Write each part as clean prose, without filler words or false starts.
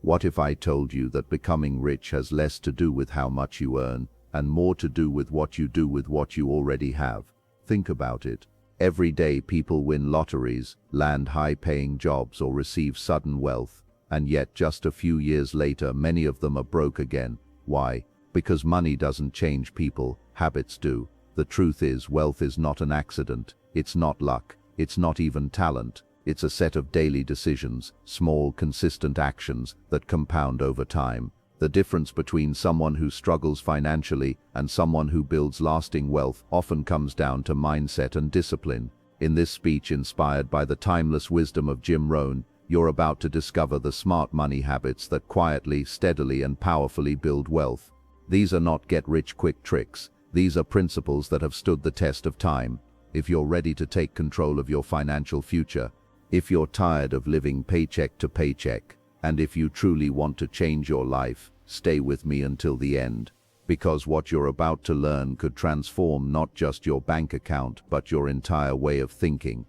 What if I told you that becoming rich has less to do with how much you earn and more to do with what you do with what you already have? Think about it. Every day people win lotteries, land high-paying jobs, or receive sudden wealth, and yet just a few years later many of them are broke again. Why? Because money doesn't change people, habits do. The truth is, wealth is not an accident, it's not luck, it's not even talent. It's a set of daily decisions, small, consistent actions that compound over time. The difference between someone who struggles financially and someone who builds lasting wealth often comes down to mindset and discipline. In this speech, inspired by the timeless wisdom of Jim Rohn, you're about to discover the smart money habits that quietly, steadily, and powerfully build wealth. These are not get-rich-quick tricks. These are principles that have stood the test of time. If you're ready to take control of your financial future, if you're tired of living paycheck to paycheck, and if you truly want to change your life, stay with me until the end. Because what you're about to learn could transform not just your bank account, but your entire way of thinking.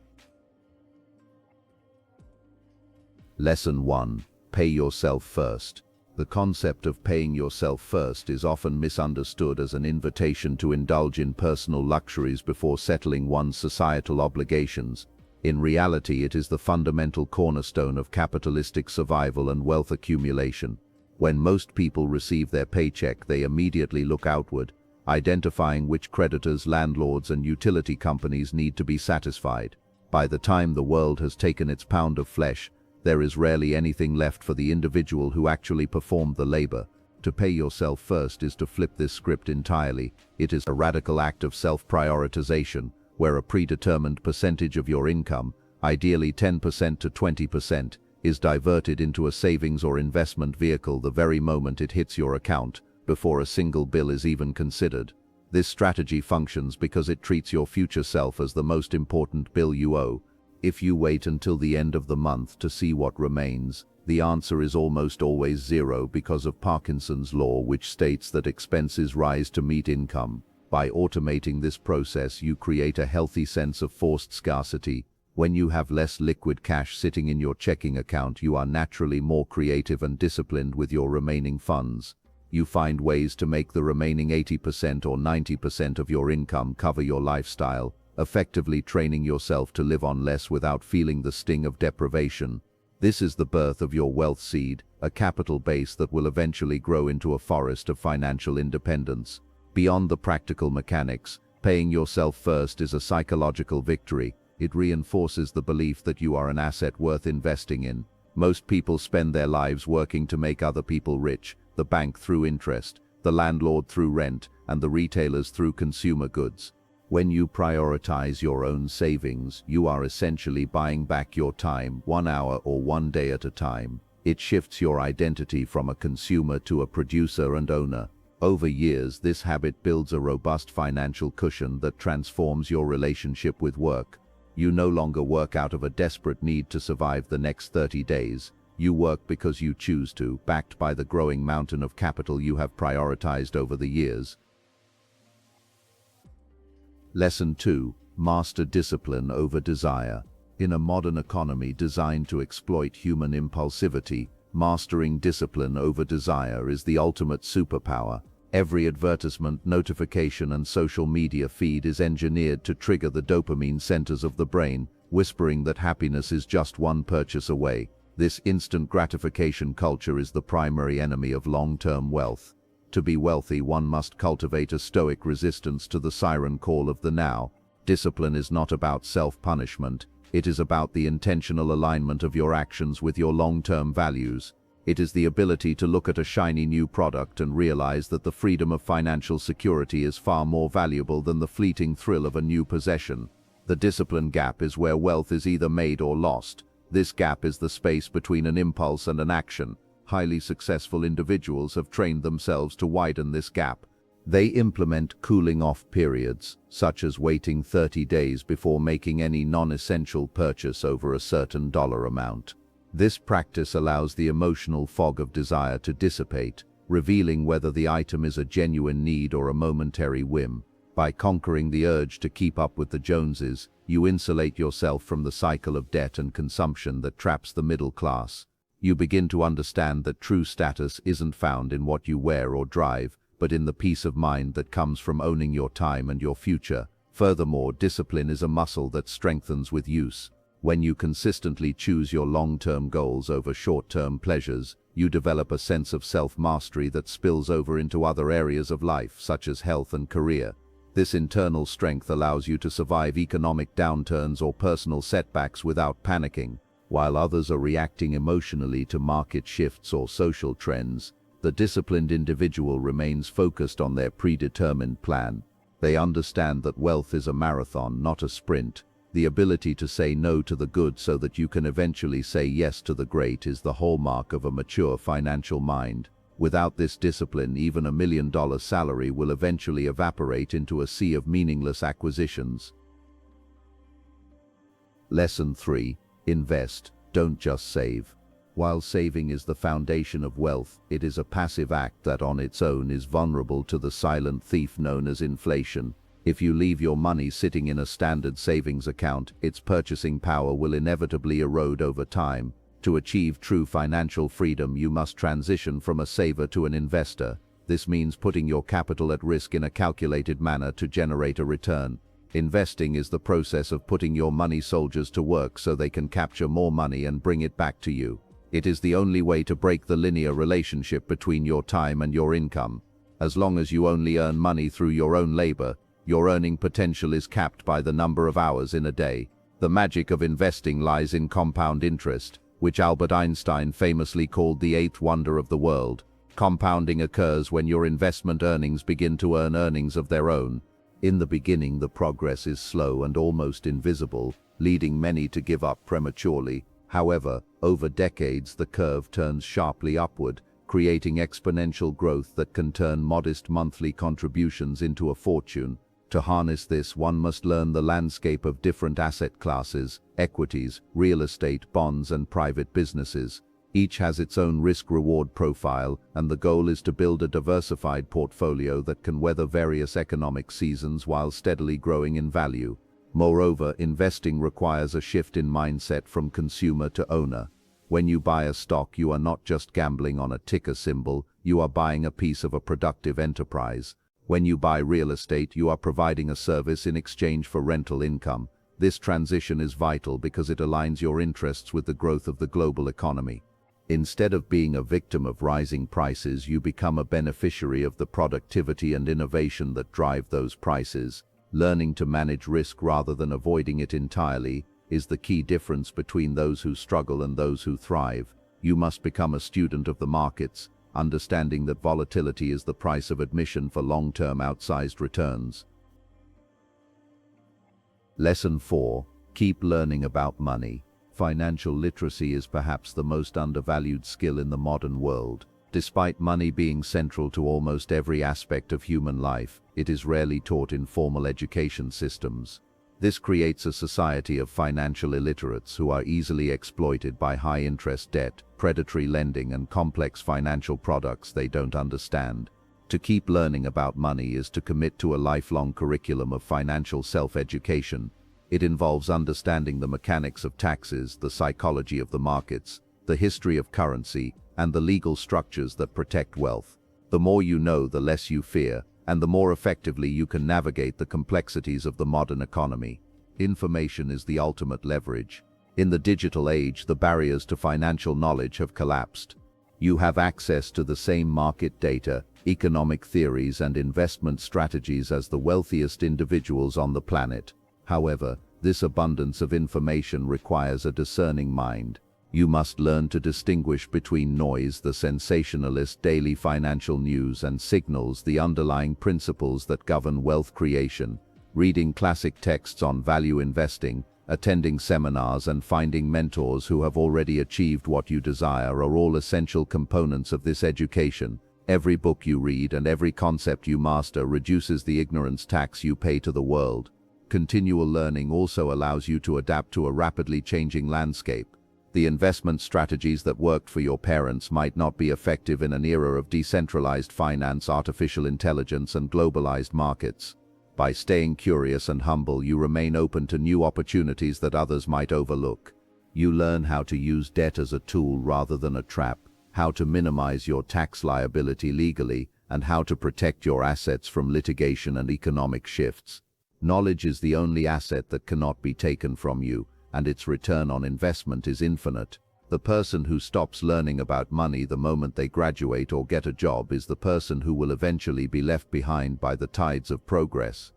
Lesson 1. Pay yourself first. The concept of paying yourself first is often misunderstood as an invitation to indulge in personal luxuries before settling one's societal obligations. In reality, it is the fundamental cornerstone of capitalistic survival and wealth accumulation. When most people receive their paycheck, they immediately look outward, identifying which creditors, landlords, and utility companies need to be satisfied. By the time the world has taken its pound of flesh, there is rarely anything left for the individual who actually performed the labor. To pay yourself first is to flip this script entirely. It is a radical act of self-prioritization, where a predetermined percentage of your income, ideally 10% to 20%, is diverted into a savings or investment vehicle the very moment it hits your account, before a single bill is even considered. This strategy functions because it treats your future self as the most important bill you owe. If you wait until the end of the month to see what remains, the answer is almost always zero because of Parkinson's law, which states that expenses rise to meet income. By automating this process, you create a healthy sense of forced scarcity. When you have less liquid cash sitting in your checking account, you are naturally more creative and disciplined with your remaining funds. You find ways to make the remaining 80% or 90% of your income cover your lifestyle, effectively training yourself to live on less without feeling the sting of deprivation. This is the birth of your wealth seed, a capital base that will eventually grow into a forest of financial independence. Beyond the practical mechanics, paying yourself first is a psychological victory. It reinforces the belief that you are an asset worth investing in. Most people spend their lives working to make other people rich, the bank through interest, the landlord through rent, and the retailers through consumer goods. When you prioritize your own savings, you are essentially buying back your time, 1 hour or 1 day at a time. It shifts your identity from a consumer to a producer and owner. Over years, this habit builds a robust financial cushion that transforms your relationship with work. You no longer work out of a desperate need to survive the next 30 days. You work because you choose to, backed by the growing mountain of capital you have prioritized over the years. Lesson 2. Master discipline over desire. In a modern economy designed to exploit human impulsivity, mastering discipline over desire is the ultimate superpower. Every advertisement, notification, and social media feed is engineered to trigger the dopamine centers of the brain, whispering that happiness is just one purchase away. This instant gratification culture is the primary enemy of long-term wealth. To be wealthy, one must cultivate a stoic resistance to the siren call of the now. Discipline is not about self-punishment. It is about the intentional alignment of your actions with your long-term values. It is the ability to look at a shiny new product and realize that the freedom of financial security is far more valuable than the fleeting thrill of a new possession. The discipline gap is where wealth is either made or lost. This gap is the space between an impulse and an action. Highly successful individuals have trained themselves to widen this gap. They implement cooling-off periods, such as waiting 30 days before making any non-essential purchase over a certain dollar amount. This practice allows the emotional fog of desire to dissipate, revealing whether the item is a genuine need or a momentary whim. By conquering the urge to keep up with the Joneses, you insulate yourself from the cycle of debt and consumption that traps the middle class. You begin to understand that true status isn't found in what you wear or drive, but in the peace of mind that comes from owning your time and your future. Furthermore, discipline is a muscle that strengthens with use. When you consistently choose your long-term goals over short-term pleasures, you develop a sense of self-mastery that spills over into other areas of life, such as health and career. This internal strength allows you to survive economic downturns or personal setbacks without panicking. While others are reacting emotionally to market shifts or social trends, the disciplined individual remains focused on their predetermined plan. They understand that wealth is a marathon, not a sprint. The ability to say no to the good so that you can eventually say yes to the great is the hallmark of a mature financial mind. Without this discipline, even $1 million salary will eventually evaporate into a sea of meaningless acquisitions. Lesson 3. Invest, don't just save. While saving is the foundation of wealth, it is a passive act that on its own is vulnerable to the silent thief known as inflation. If you leave your money sitting in a standard savings account, its purchasing power will inevitably erode over time. To achieve true financial freedom, you must transition from a saver to an investor. This means putting your capital at risk in a calculated manner to generate a return. Investing is the process of putting your money soldiers to work so they can capture more money and bring it back to you. It is the only way to break the linear relationship between your time and your income. As long as you only earn money through your own labor, your earning potential is capped by the number of hours in a day. The magic of investing lies in compound interest, which Albert Einstein famously called the eighth wonder of the world. Compounding occurs when your investment earnings begin to earn earnings of their own. In the beginning, the progress is slow and almost invisible, leading many to give up prematurely. However, over decades, the curve turns sharply upward, creating exponential growth that can turn modest monthly contributions into a fortune. To harness this, one must learn the landscape of different asset classes, equities, real estate, bonds, and private businesses. Each has its own risk-reward profile, and the goal is to build a diversified portfolio that can weather various economic seasons while steadily growing in value. Moreover, investing requires a shift in mindset from consumer to owner. When you buy a stock, you are not just gambling on a ticker symbol, you are buying a piece of a productive enterprise. When you buy real estate, you are providing a service in exchange for rental income. This transition is vital because it aligns your interests with the growth of the global economy. Instead of being a victim of rising prices, you become a beneficiary of the productivity and innovation that drive those prices. Learning to manage risk rather than avoiding it entirely is the key difference between those who struggle and those who thrive. You must become a student of the markets, understanding that volatility is the price of admission for long-term outsized returns. Lesson 4. Keep learning about money. Financial literacy is perhaps the most undervalued skill in the modern world. Despite money being central to almost every aspect of human life, it is rarely taught in formal education systems. This creates a society of financial illiterates who are easily exploited by high-interest debt, predatory lending, and complex financial products they don't understand. To keep learning about money is to commit to a lifelong curriculum of financial self-education. It involves understanding the mechanics of taxes, the psychology of the markets, the history of currency, and the legal structures that protect wealth. The more you know, the less you fear, and the more effectively you can navigate the complexities of the modern economy. Information is the ultimate leverage. In the digital age, the barriers to financial knowledge have collapsed. You have access to the same market data, economic theories, and investment strategies as the wealthiest individuals on the planet. However, this abundance of information requires a discerning mind. You must learn to distinguish between noise, the sensationalist daily financial news, and signals, the underlying principles that govern wealth creation. Reading classic texts on value investing, attending seminars, and finding mentors who have already achieved what you desire are all essential components of this education. Every book you read and every concept you master reduces the ignorance tax you pay to the world. Continual learning also allows you to adapt to a rapidly changing landscape. The investment strategies that worked for your parents might not be effective in an era of decentralized finance, artificial intelligence, and globalized markets. By staying curious and humble, you remain open to new opportunities that others might overlook. You learn how to use debt as a tool rather than a trap, how to minimize your tax liability legally, and how to protect your assets from litigation and economic shifts. Knowledge is the only asset that cannot be taken from you, and its return on investment is infinite. The person who stops learning about money the moment they graduate or get a job is the person who will eventually be left behind by the tides of progress.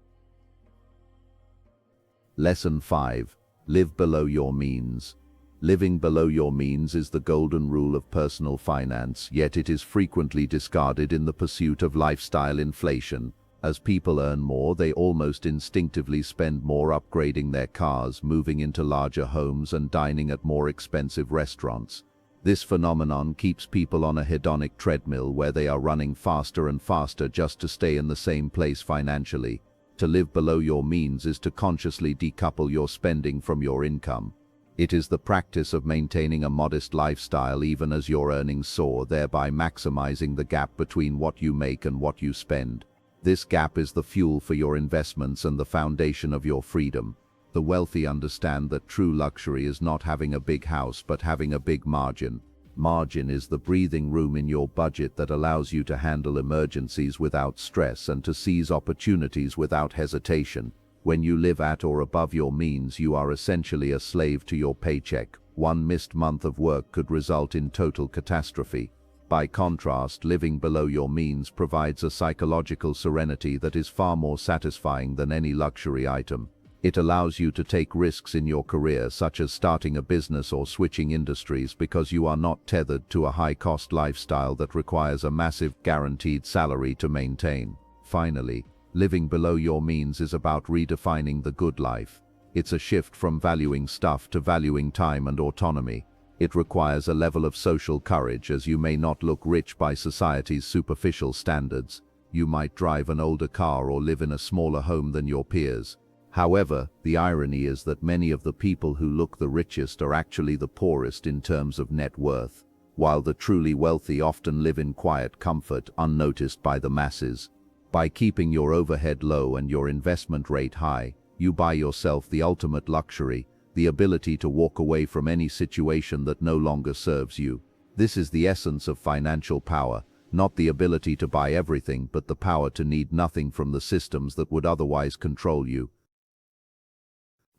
Lesson 5. Live below your means. Living below your means is the golden rule of personal finance, yet it is frequently discarded in the pursuit of lifestyle inflation. As people earn more, they almost instinctively spend more upgrading their cars, moving into larger homes, and dining at more expensive restaurants. This phenomenon keeps people on a hedonic treadmill where they are running faster and faster just to stay in the same place financially. To live below your means is to consciously decouple your spending from your income. It is the practice of maintaining a modest lifestyle even as your earnings soar, thereby maximizing the gap between what you make and what you spend. This gap is the fuel for your investments and the foundation of your freedom. The wealthy understand that true luxury is not having a big house but having a big margin. Margin is the breathing room in your budget that allows you to handle emergencies without stress and to seize opportunities without hesitation. When you live at or above your means, you are essentially a slave to your paycheck. One missed month of work could result in total catastrophe. By contrast, living below your means provides a psychological serenity that is far more satisfying than any luxury item. It allows you to take risks in your career, such as starting a business or switching industries, because you are not tethered to a high-cost lifestyle that requires a massive guaranteed salary to maintain. Finally, living below your means is about redefining the good life. It's a shift from valuing stuff to valuing time and autonomy. It requires a level of social courage, as you may not look rich by society's superficial standards. You might drive an older car or live in a smaller home than your peers. However, the irony is that many of the people who look the richest are actually the poorest in terms of net worth, while the truly wealthy often live in quiet comfort, unnoticed by the masses. By keeping your overhead low and your investment rate high, you buy yourself the ultimate luxury, the ability to walk away from any situation that no longer serves you. This is the essence of financial power, not the ability to buy everything, but the power to need nothing from the systems that would otherwise control you.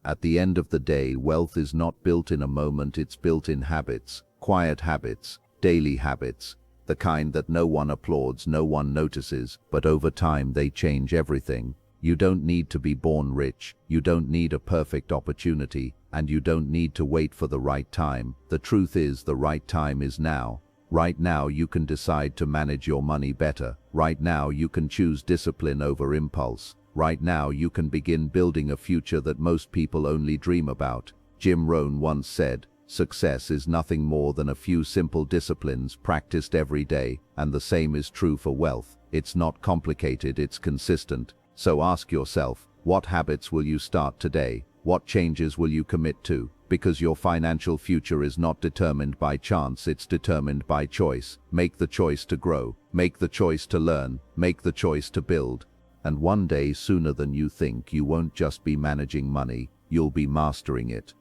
At the end of the day, wealth is not built in a moment, it's built in habits, quiet habits, daily habits, the kind that no one applauds, no one notices, but over time they change everything. You don't need to be born rich, you don't need a perfect opportunity, and you don't need to wait for the right time. The truth is, the right time is now. Right now you can decide to manage your money better. Right now you can choose discipline over impulse. Right now you can begin building a future that most people only dream about. Jim Rohn once said, "Success is nothing more than a few simple disciplines practiced every day," and the same is true for wealth. It's not complicated, it's consistent. So ask yourself, what habits will you start today? What changes will you commit to? Because your financial future is not determined by chance, it's determined by choice. Make the choice to grow. Make the choice to learn. Make the choice to build. And one day, sooner than you think, you won't just be managing money, you'll be mastering it.